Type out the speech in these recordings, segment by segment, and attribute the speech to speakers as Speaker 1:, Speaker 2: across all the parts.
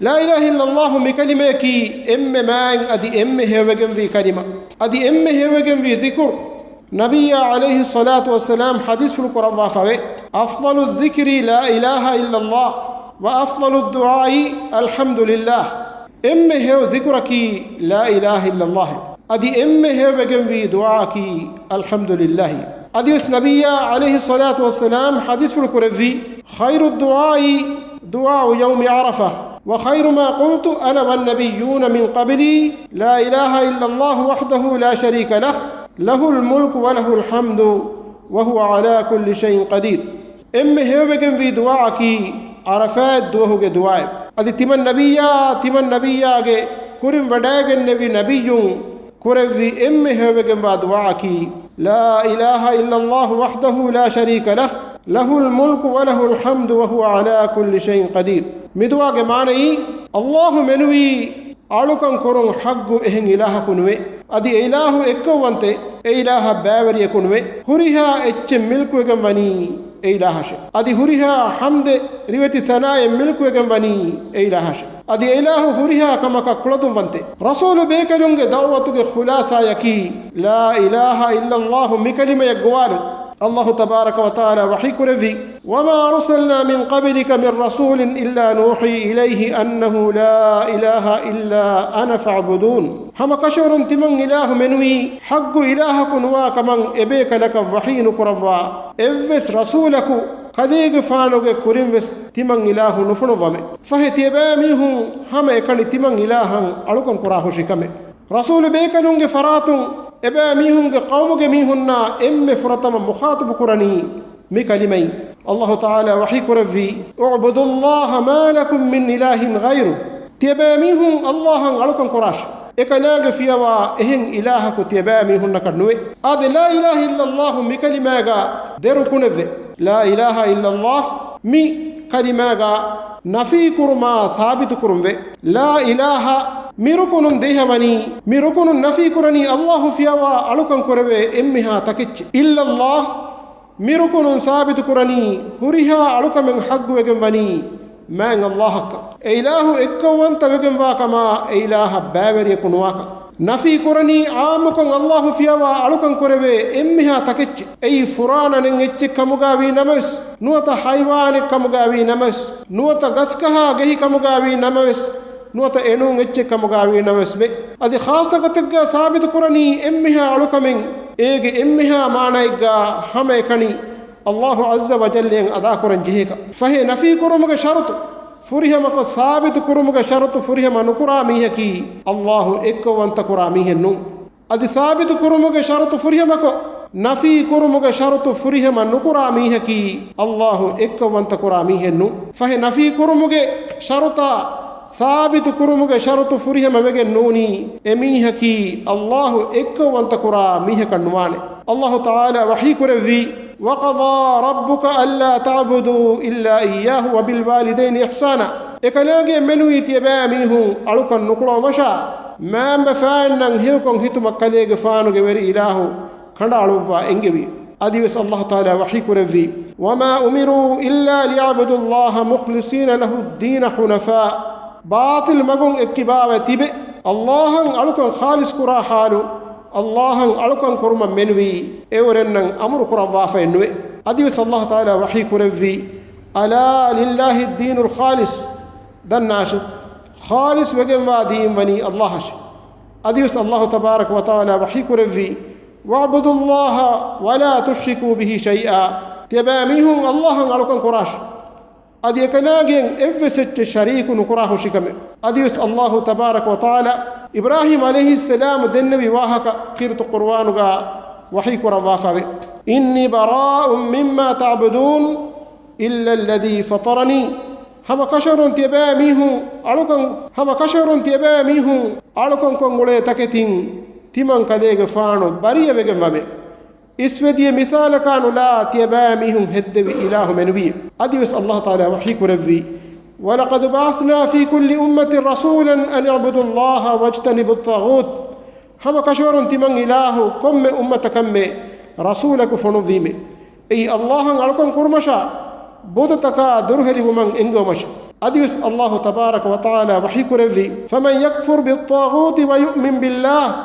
Speaker 1: لا إله إلا الله مكلمة كي مان أدي هوجن في كلمة أدي هوجن في ذكر نبي عليه الصلاة والسلام حديث في القرآن فوي أفضل الذكر لا إله إلا الله وأفضل الدعاء الحمد لله هو ذكرك لا إله إلا الله أدي هوجن في دعاءك الحمد لله أدي نبي عليه الصلاة والسلام حديث في القرآن خير الدعاء دعاء يوم عرفة وخير ما قلت أنا والنبيون من قبلي لا إله إلا الله وحده لا شريك له له الملك وله الحمد وهو على كل شيء قدير هوجن في دعاءك عرفات دوه دعاء أدي تمن نبيا كورم وداعن نبي كورم في هوجن في دعاءك لا إله إلا الله وحده لا شريك له له الملك وله الحمد وهو على كل شيء قدير مدواج معنى الله منوي ألوكن كورن حق إهن إله كنوي أدي إله إكوانته إله باور يكونوي هريها إتش ملك وجمعني إله شيء أدي هريها حمد ريوتي ثناء ملك وجمعني إله شيء أدي إله هريها كما كقلدم فانته رسول بيكلونج دعوتك خلاصة يكي لا إله إلا الله مكلمة يقوال الله تبارك وتعالى وحي كرفي وما أرسلنا من قبلك من رسول إلا نوحي إليه أنه لا إله إلا أنا فاعبدون هم كشور تمن إله منوي حق إلهك نوا كمن إبيك لك وحي نكرفا إفس رسولك قديق فانوك كريمس تمن إله نفنو فمي فهي تيباميهم هم إكن تمن إلها ألوكم كراه شكمي رسول بيك نونج فراتون إبا ميهن قومك ميهن فرطم مخاطب كرني مكلمين الله تعالى وحي كرفي اعبدوا الله ما لكم من إله غيره تيبا ميهن الله علوكم كراش إكناغ فيها إهن إلهك تيبا ميهن كرنوي هذا لا إله إلا الله مكلمة ديرو كنفي لا إله إلا الله مي كلمة نفي كرما ثابت كرمي لا إله ميركون ديهبني ميركون نفي كرني الله فيها ألوكن كربي إمها تكتش إلا الله ميركون ثابت كرني هريها ألوك من حق وجنبني ما الله حق إله إكوان تبجن واكما إله بابر يكون واكا نفي كرني عامكم الله فيها ألوكن كربي إمها تكتش أي فرانا ننجتش كمغاوي نمس نوتا حيوان كمغاوي نمس نوتا غسكها جهي كمغاوي نمس نوتا إنون إتش كمغاوي نمسبي أدي خاصة كتجا ثابت كرني إمها علوكمين إيج إمها معنى إيجا هم إكني الله عز وجل ين أدا كرن جهيك فهي نفي كرمك شرط فريه مك ثابت كرمك شرط فريه ما نكرا ميهكي الله إك وانت كرا ميهنو أدي ثابت كرمك شرط فريه مك نفي كرمك شرط فريه ما نكرا ميهكي الله إك وانت كرا ميهنو فهي نفي كرمك شرطا ثابت كرمك شرط فريه ما بيجي نوني أميهكي الله إك وانت كرا ميهك النوان الله تعالى وحي كرفي وقضى ربك ألا تعبدوا إلا إياه وبالوالدين إحسانا إكلاجي منوي تيباميه ألوك النقلو مشا ما مفان نهيكم هتو مكاليج فانو جبري إله كندا علوفا إنجبي أديس الله تعالى وحي كرفي وما أمروا إلا ليعبدوا الله مخلصين له الدين حنفاء باطل مغون اكباب تبه الله ألوكن خالص كرا حالو الله ألوكن كرما منوي اورنن أمر كرا وافينوي أديس الله تعالى وحي كرفي ألا لله الدين الخالص دناش خالص وجن وادين بني الله أديس الله تبارك وتعالى وحي كرفي واعبدوا الله ولا تشركوا به شيئا تباميهم الله ألوكن كراش أدي كناجين إفسد شريك نكراه شكمه أديس الله تبارك وتعالى إبراهيم عليه السلام النبي واهك قيرت القرآن وحي كرافه إني براء مما تعبدون إلا الذي فطرني هم كشر تباميه ألوكن هم كشر تباميه ألوكن كونغولي تكتين تمن كديغ فانو بريه بجمبه اسودي مثال كانوا لا تباميهم هد إله منوي أديس الله تعالى وحيك ربي ولقد بعثنا في كل أمة رسولا أن يعبدوا الله واجتنبوا الطاغوت هم كشور تمن إله كم أمة كم رسولك فنوفيمي أي الله علكم كرمشا بودتك درهلي ومن إنغمش أديس الله تبارك وتعالى وحي كرفي فمن يكفر بالطاغوت ويؤمن بالله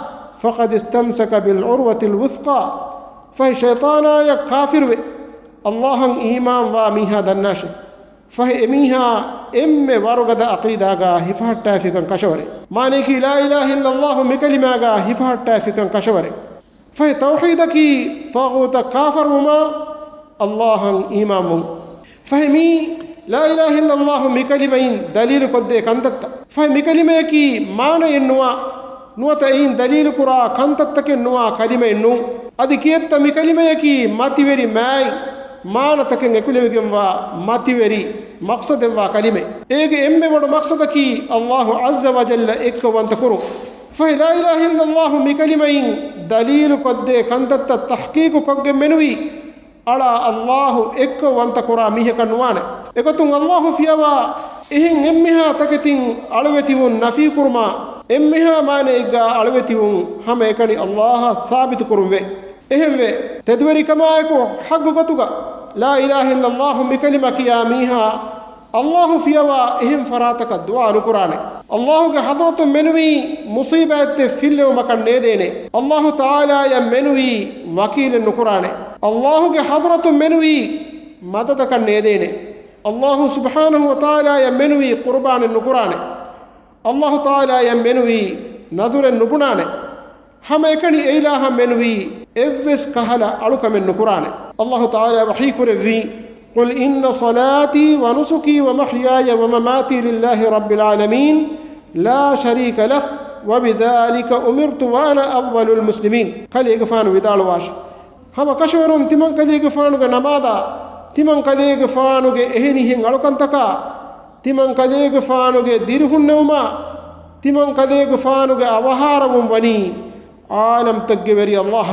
Speaker 1: فقد استمسك بالعروة الوثقى فهي شيطانا يا كافر الله إيمان وميها دناش فهي إميها ورغد عقيدة هفهتا فيكن كشوري مانيكي لا إله إلا الله مكلمة هفهتا فيكن كشوري فهي توحيدك طاغوت كافر وما الله إيمان فهي مي لا إله إلا الله مكلمين دليل قد كنتت فهي مكلمة كي معنى النوا نوتين دليل قرا كنتت النوا كلمة النو أدي كيت مكلمة كي ماتيوري ماي معنى تكن كلمة كم ماتيوري مقصد كلمة إيج بڑ مقصد كي الله عز وجل إك وانتكرو فهي لا إله إلا الله مكلمين دليل قد كنتت تحقيق قد منوي على الله إك وانتكرا ميه كنوانه ekotun Allahu fiyawa ehin emmiha taketin alwetiwun nafi kurma emmiha mane igga alwetiwun hama ekani Allah thabit kurumve ehemve tedweri kama eko haggu gotuga la ilaha illa Allah mikalima qiyamiha Allahu fiyawa ehim farataka dua anukurane Allahu ge hadratu menwi musibat fille makan ne dene Allahu taala ya menwi wakil nukurane Allahu ge hadratu menwi madad kan ne dene الله سبحانه وتعالى يمنوي قربان النقران الله تعالى يمنوي نذر النبنان هم يكني إله منوي إفس كهلا ألوك من النقران الله تعالى وحيك رفي قل إن صلاتي ونسكي ومحياي ومماتي لله رب العالمين لا شريك له وبذلك أمرت وأنا أول المسلمين كلي يقفانوا بدال واش هم كشورون تمن كلي يقفانوا نماذا timan kadege faanuge eheni hen alokantaka timan kadege faanuge dirhunnewma timan kadege faanuge awaharawum wani alam taggeveri Allah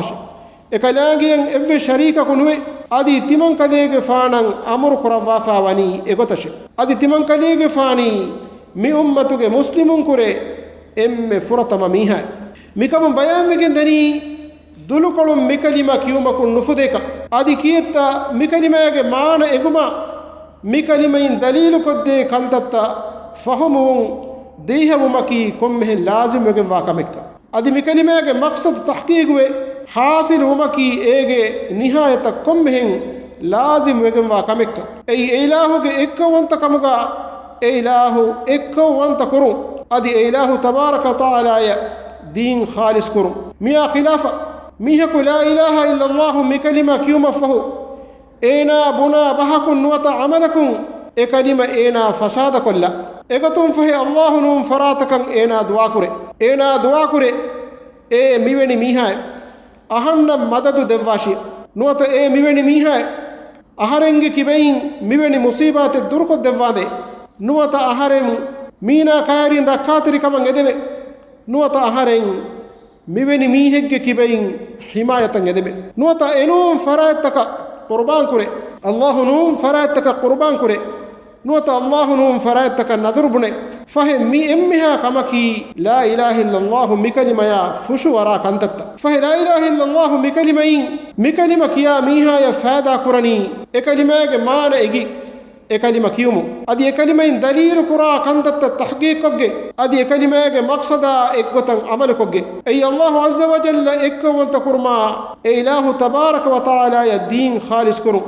Speaker 1: ekalagiyen evve sharika kunwe adi timan kadege faanan amur kurawafa wani egotashe adi timan kadege faani mi ummatuge muslimun kure emme furatama miha mikam bayan wegen dani dulukolum mikalima kiyumakun nufudeka adi kiyetta mikalimage maana eguma mikalimain dalilu kodde kantatta fahamun dehavumaki komme lazim wegen wakamekka adi mikalimage maqsad tahqiqwe hasil humaki ege nihayata komme lazim wegen wakamekka ei ilahuge ekkawanta kamuga ilahu ekkawanta kurun adi ilahu tabaraka taala ya din khalis kurun miya khilafa ميهك لا إله إلا الله مكلمة كيوم فهو إينا بنا بحكم نوتا عملكم إكلمة إينا فساد كلا إكتم فهي الله نوم فراتكم إينا دواكري إيه ميوني ميهاي أهنا مدد دواشي نوتا إيه ميوني ميهاي أهرنجي كبين ميوني مصيبات الدرق الدوادي نوتا أهرم مينا كايرين ركاتري كمان إدمي نوتا أهرن ميوني ميهك كبين حماية إدمي نوتا إنوم فراتك قربان كري الله نوم فراتك قربان كري نوتا الله نوم فراتك نذر بني فهم مي إمها كمكي لا إله إلا الله مكلمة يا فشو وراك أنت فهي لا إله إلا الله مكلمة يا ميها يا فادا كرني إكلمة مانا إجي إكلمة كيومو أدي إكلمة دليل كرا كنت التحقيق كجي أدي إكلمة مقصدا إكوتن عمل كجي أي الله عز وجل إكو وانت كرما إله تبارك وتعالى الدين خالص كرو